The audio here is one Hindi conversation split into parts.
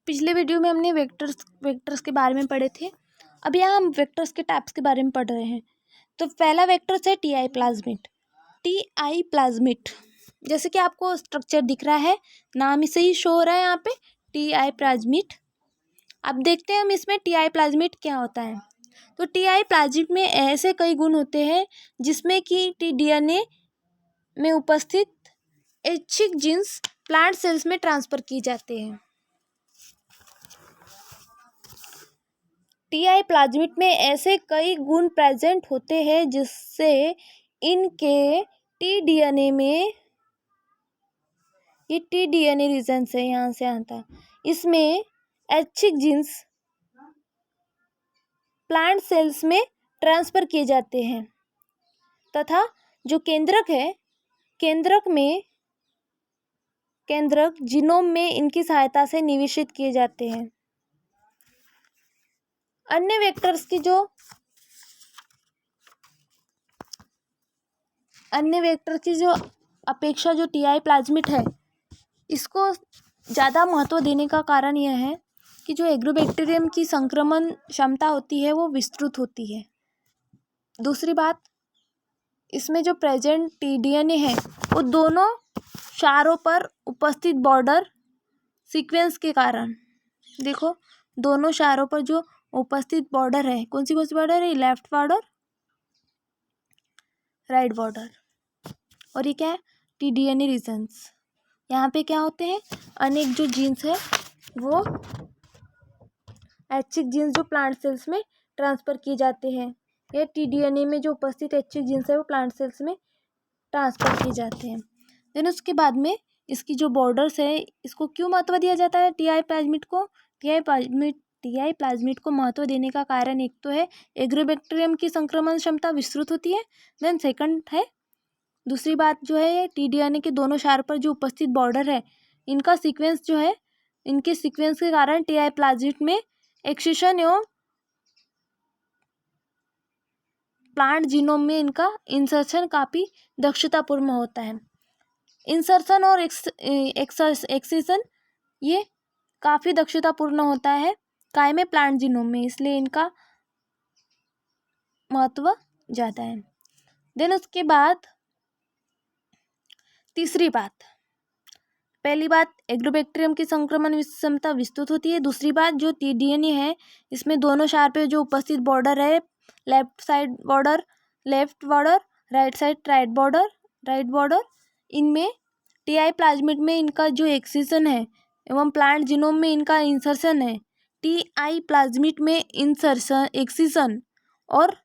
पिछले वीडियो में हमने वेक्टर्स के बारे में पढ़े थे। अब यहाँ हम वेक्टर्स के टाइप्स के बारे में पढ़ रहे हैं। तो पहला वेक्टर्स है टी आई प्लाज्मिड। जैसे कि आपको स्ट्रक्चर दिख रहा है, नाम ही से ही शो हो रहा है यहाँ पे टी आई प्लाज्मिड। अब देखते हैं हम इसमें टी आई प्लाज्मिड क्या होता है। तो टी आई प्लाज्मिड में ऐसे कई गुण होते हैं जिसमें कि टीडीएनए में उपस्थित ऐच्छिक जीन्स प्लांट सेल्स में ट्रांसफर किए जाते हैं। टी आई प्लाज्मिड में ऐसे कई गुण प्रेजेंट होते हैं जिससे इनके टीडीएनए में, ये टीडीएनए रीजन से यहाँ से आता है, इसमें ऐच्छिक जीन्स प्लांट सेल्स में ट्रांसफर किए जाते हैं तथा जो केंद्रक जीनोम में इनकी सहायता से निवेशित किए जाते हैं। अन्य वेक्टर्स की जो अपेक्षा जो टी आई प्लाज्मिड है, इसको ज़्यादा महत्व देने का कारण यह है कि जो एग्रोबैक्टीरियम की संक्रमण क्षमता होती है वो विस्तृत होती है। दूसरी बात, इसमें जो प्रेजेंट टीडीएनए है वो दोनों क्षारों पर उपस्थित बॉर्डर सीक्वेंस के कारण, देखो दोनों क्षारों पर जो उपस्थित बॉर्डर है, कौन सी बॉर्डर है, लेफ्ट बॉर्डर, राइट बॉर्डर, और ये क्या है, टीडीएनए रीजन्स। यहाँ पे क्या होते हैं, अनेक जो जीन्स है वो ऐच्छिक जीन्स जो प्लांट सेल्स में ट्रांसफर किए जाते हैं। ये टीडीएनए में जो उपस्थित ऐच्छिक जीन्स है वो प्लांट सेल्स में ट्रांसफर किए जाते हैं। देन उसके बाद में इसकी जो बॉर्डर्स है, इसको क्यों महत्व दिया जाता है टी आई प्लाज्मिड को? टी आई प्लाज्मिड को महत्व देने का कारण एक तो है एग्रोबैक्टीरियम की संक्रमण क्षमता विस्तृत होती है। देन सेकंड है, दूसरी बात जो है, टीडीएनए के दोनों क्षार पर जो उपस्थित बॉर्डर है, इनका सीक्वेंस जो है, इनके सीक्वेंस के कारण टी आई प्लाज्मिड में एक्सेशन एवं प्लांट जीनोम में इनका इंसर्शन काफ़ी दक्षतापूर्ण होता है। इंसर्शन और एक्सेशन ये काफ़ी दक्षतापूर्ण होता है काय में, प्लांट जीनोम में, इसलिए इनका महत्व ज़्यादा है। देन उसके बाद तीसरी बात, पहली बात एग्रोबैक्टीरियम की संक्रमण क्षमता विस्तृत होती है। दूसरी बात, जो टीडीएनए है इसमें दोनों क्षार पे जो उपस्थित बॉर्डर है, left side border left border, right side right border, इनमें टी आई प्लाज्मिड में इनका जो एक्सेशन है एवं प्लांट जीनोम में इनका इंसर्शन है। टी आई प्लाज्मिड में इंसर्शन, एक्सेशन और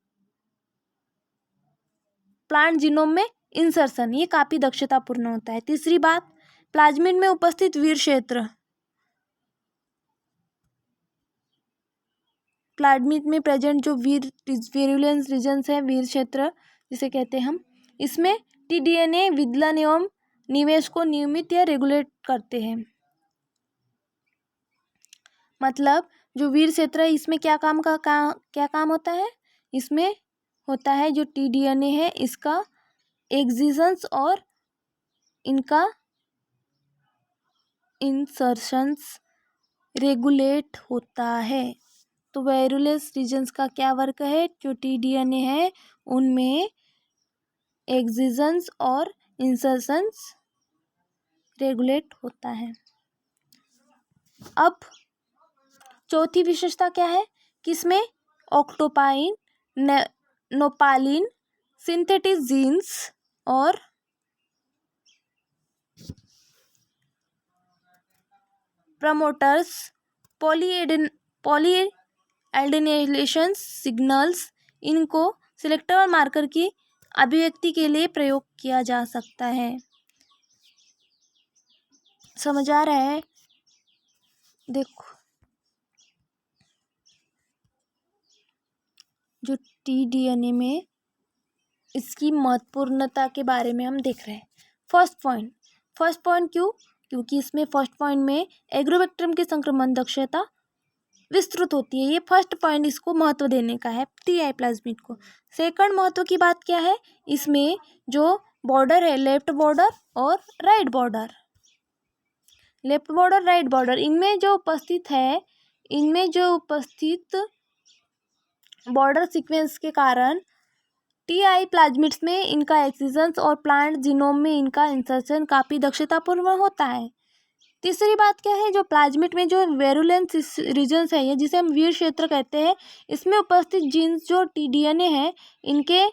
प्लांट जीनोम में इंसर्शन ये काफ़ी दक्षतापूर्ण होता है। तीसरी बात, प्लाज्मिड में उपस्थित वीर क्षेत्र, प्लाज्मिड में प्रेजेंट जो वीरुलेंस रीजन्स है, वीर क्षेत्र जिसे कहते हैं हम, इसमें टीडीएनए विदलन एवं निवेश को नियमित या रेगुलेट करते हैं। मतलब जो वीर क्षेत्र है इसमें क्या काम होता है, इसमें होता है जो टीडीएनए है इसका एक्सिशंस और इनका इंसर्शंस रेगुलेट होता है। तो वायरुलेस रीजन्स का क्या वर्क है, जो टीडीएनए है उनमें एक्सिशंस और इंसर्शंस रेगुलेट होता है। अब चौथी विशेषता क्या है, किसमें ऑक्टोपाइन, नोपालिन, सिंथेटिक जीन्स और प्रमोटर्स, पॉलीएडेनिलेशन सिग्नल्स, इनको सिलेक्टर और मार्कर की अभिव्यक्ति के लिए प्रयोग किया जा सकता है। समझ आ रहा है? देखो जो टीडीएनए में इसकी महत्वपूर्णता के बारे में हम देख रहे हैं। फर्स्ट पॉइंट क्योंकि इसमें फर्स्ट पॉइंट में एग्रोबैक्टीरियम की संक्रमण दक्षता विस्तृत होती है। ये फर्स्ट पॉइंट इसको महत्व देने का है टी आई प्लाज्मिड को। सेकंड महत्व की बात क्या है, इसमें जो बॉर्डर है, लेफ्ट बॉर्डर और right border, left border, right border, इनमें जो उपस्थित बॉर्डर सीक्वेंस के कारण टीआई प्लाज्मिड्स में इनका एक्सिजन्स और प्लांट जीनोम में इनका इंसर्शन काफ़ी दक्षतापूर्ण होता है। तीसरी बात क्या है, जो प्लाज्मिड में जो वेरुलेंस रीजन्स है, ये जिसे हम वीर क्षेत्र कहते हैं, इसमें उपस्थित जीन्स जो टीडीएनए है, इनके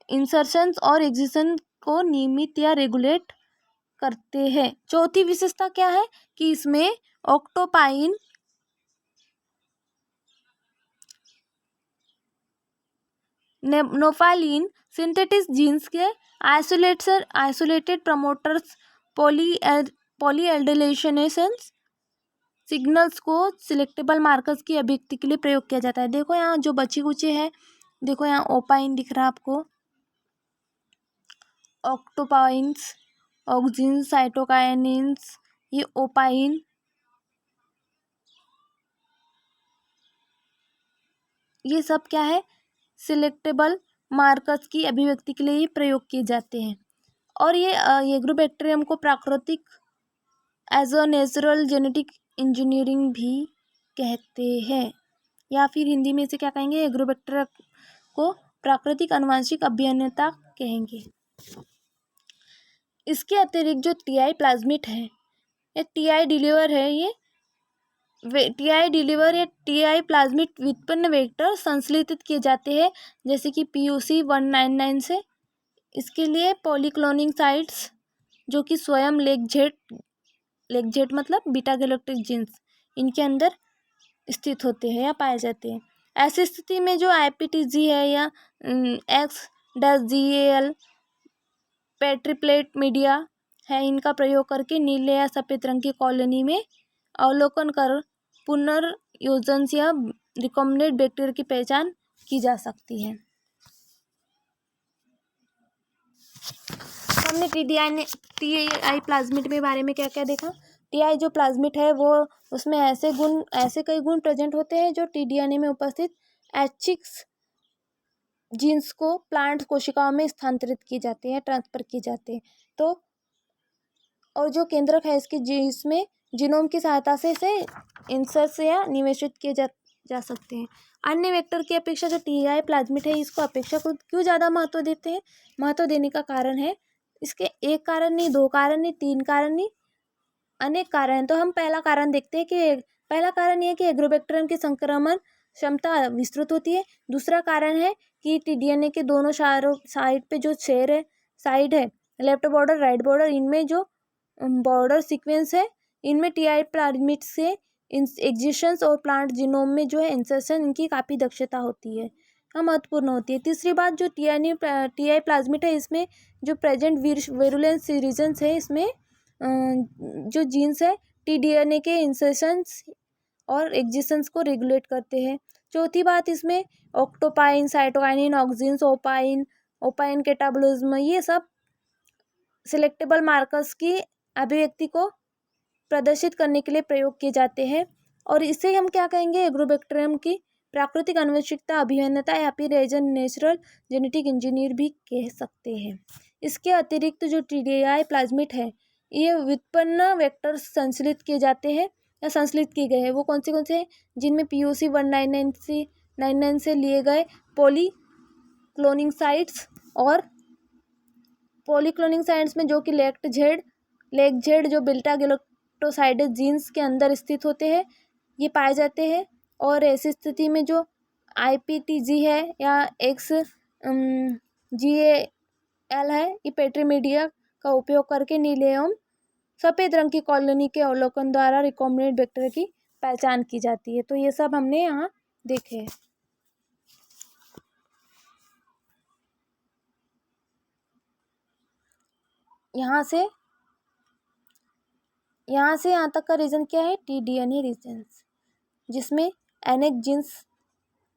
इंसर्शंस और एक्सिजन को नियमित या रेगुलेट करते हैं। चौथी विशेषता क्या है कि इसमें ऑक्टोपाइन, नोफालिन, सिंथेटिक जीन्स के आइसोलेटेड प्रमोटर्स, पॉलीएल्डिलेशनेशंस सिग्नल्स को सिलेक्टेबल मार्कर्स की अभिव्यक्ति के लिए प्रयोग किया जाता है। देखो यहाँ जो बची कुची है, देखो यहाँ ओपाइन दिख रहा है आपको, ऑक्टोपाइन्स, ऑक्सिन्स, साइटोकाइनिन्स, ये ओपाइन, ये सब क्या है, सिलेक्टेबल मार्कर्स की अभिव्यक्ति के लिए प्रयोग किए जाते हैं। और ये एग्रोबैक्टीरियम को प्राकृतिक as a natural genetic engineering भी कहते हैं, या फिर हिंदी में इसे क्या कहेंगे, एग्रोबैक्टीरिया को प्राकृतिक आनुवंशिक अभियंता कहेंगे। इसके अतिरिक्त जो टीआई प्लाज्मिड है, ये टीआई डिलीवर है, ये टीआई डिलीवर या टीआई प्लाज्मिड व्युत्पन्न वेक्टर संश्लेषित किए जाते हैं, जैसे कि PUC 199 से। इसके लिए पॉलीक्लोनिंग साइट्स जो कि स्वयं लेगजेट मतलब बीटा गैलेक्टिक जीन्स इनके अंदर स्थित होते हैं या पाए जाते हैं। ऐसी स्थिति में जो IPTG है या X-GAL पेट्रीप्लेट मीडिया है, इनका प्रयोग करके नीले या सफ़ेद रंग की कॉलोनी में अवलोकन कर पुनर्योजन या रिकॉम्बिनेंट बैक्टीरिया की पहचान की जा सकती है। हमने टीआई प्लाज्मिड में बारे में क्या क्या देखा। टीआई जो प्लाज्मिड है वो उसमें ऐसे कई गुण प्रेजेंट होते हैं जो टीडीएनए में उपस्थित ऐच्छिक जीन्स को प्लांट कोशिकाओं में स्थानांतरित किए जाते हैं, ट्रांसफर किए जाते हैं। तो और जो केंद्रक है इसकी जिसमें जीनोम की सहायता से इसे इंसर्ट या निवेशित किए जा सकते हैं। अन्य वेक्टर की अपेक्षा जो टीआई प्लाज्मिड है, इसको अपेक्षाकृत क्यों ज़्यादा महत्व देते हैं? महत्व देने का कारण है, इसके एक कारण नहीं, दो कारण नहीं, तीन कारण नहीं, अनेक कारण। तो हम पहला कारण देखते हैं कि पहला कारण ये है कि एग्रोबैक्टीरियम की संक्रमण क्षमता विस्तृत होती है। दूसरा कारण है कि टीडीएनए के दोनों साइड पे जो साइड है, लेफ्ट बॉर्डर, राइट बॉर्डर, इनमें जो बॉर्डर सीक्वेंस है, इनमें टीआई प्लाज्मिड से एग्जिशंस और प्लांट जीनोम में जो है इंसर्शन, इनकी काफ़ी दक्षता होती है, महत्वपूर्ण होती है। तीसरी बात, जो टीआई प्लाज्मिड है, इसमें जो प्रेजेंट वेरुलेंस रीजन्स है, इसमें जो जीन्स है टीडीएनए के इंसर्शंस और एग्जिशंस को रेगुलेट करते हैं। चौथी बात, इसमें ऑक्टोपाइन, साइटोकाइनिन, ऑक्सिन्स, ओपाइन कैटाबोलिज्म, ये सब सिलेक्टेबल मार्कर्स की अभिव्यक्ति को प्रदर्शित करने के लिए प्रयोग किए जाते हैं। और इसे हम क्या कहेंगे, एग्रोबैक्टीरियम की प्राकृतिक आनुवंशिकता अभियंता या फिर as a natural genetic engineer भी कह सकते हैं। इसके अतिरिक्त जो टीडीआई प्लाज्मिड है, ये व्युत्पन्न वेक्टर्स संश्लेषित किए जाते हैं या संश्लेषित किए गए हैं। वो कौन से हैं, जिनमें PUC 199 से लिए गए पॉलीक्लोनिंग साइट्स और पॉलीक्लोनिंग साइट्स में जो कि लेगजेड जो बीटा गैलेक्टोसाइडेज जीन्स के अंदर स्थित होते हैं, ये पाए जाते हैं। और ऐसी स्थिति में जो IPTG है या X-GAL है, ये पेट्री मीडिया का उपयोग करके नीले एवं सफ़ेद रंग की कॉलोनी के अवलोकन द्वारा रिकॉम्बिनेंट बैक्टीरिया की पहचान की जाती है। तो ये सब हमने यहाँ देखे हैं। यहाँ से यहाँ तक का रीजन क्या है, टीडीएनए रीजन्स, जिसमें अनेक जीन्स,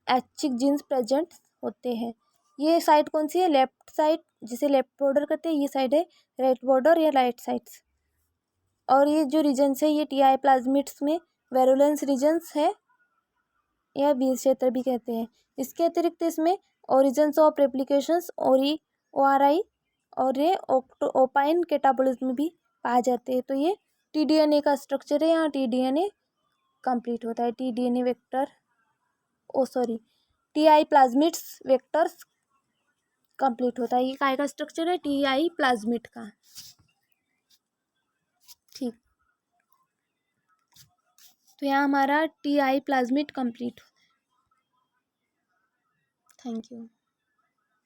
ऐच्छिक जीन्स प्रेजेंट होते हैं। ये साइड कौन सी है, लेफ्ट साइड, जिसे लेफ्ट बॉर्डर कहते हैं, ये साइड है राइट बॉर्डर या राइट साइड्स। और ये जो रीजन्स है, ये टीआई प्लाज्मिड्स में वेरुलेंस रीजन्स है या वीर क्षेत्र भी कहते हैं। इसके अतिरिक्त इसमें ओरिजिन्स ऑफ रेप्लिकेशंस, ORI और ये ओपाइन कैटाबोलिज्म भी पाए जाते हैं। तो ये टीडीएनए का स्ट्रक्चर है, यहाँ टीडीएनए कंप्लीट होता है। T-DNA vector TI plasmids vectors complete होता है। ये काय का स्ट्रक्चर है? टीआई प्लाज्मिड का। ठीक, तो यहाँ हमारा TI plasmid complete. Thank you.